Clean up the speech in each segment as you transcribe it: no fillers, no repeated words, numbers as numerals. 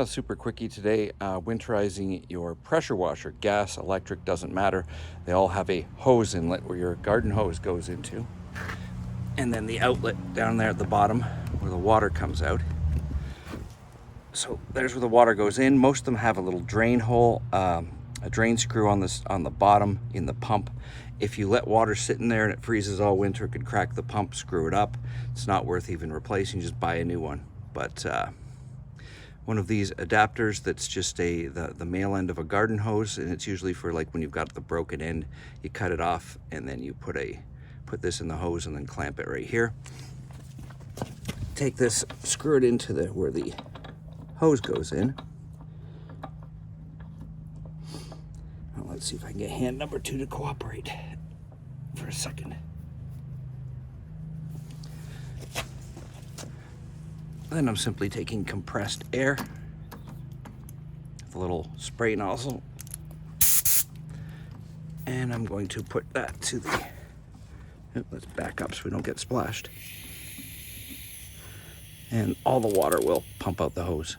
Super quickie today, winterizing your pressure washer. Gas, electric, doesn't matter. They all have a hose inlet where your garden hose goes into. And then the outlet down there at the bottom where the water comes out. So there's where the water goes in. Most of them have a little drain hole, a drain screw on the bottom in the pump. If you let water sit in there and it freezes all winter, it could crack the pump, screw it up. It's not worth even replacing, just buy a new one. But one of these adapters that's just the male end of a garden hose, and it's usually for like when you've got the broken end, you cut it off and then you put this in the hose and then clamp it right here. Take this, screw it into where the hose goes in. Well, let's see if I can get hand number 2 to cooperate for a second. Then I'm simply taking compressed air, a little spray nozzle, and I'm going to put that to let's back up so we don't get splashed. And all the water will pump out the hose.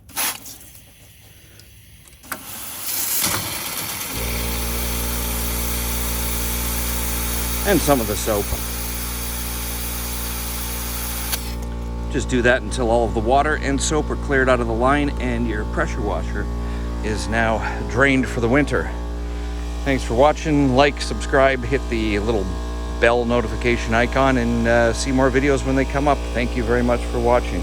And some of the soap. Just do that until all of the water and soap are cleared out of the line and your pressure washer is now drained for the winter. Thanks for watching. Like, subscribe, hit the little bell notification icon, and see more videos when they come up. Thank you very much for watching.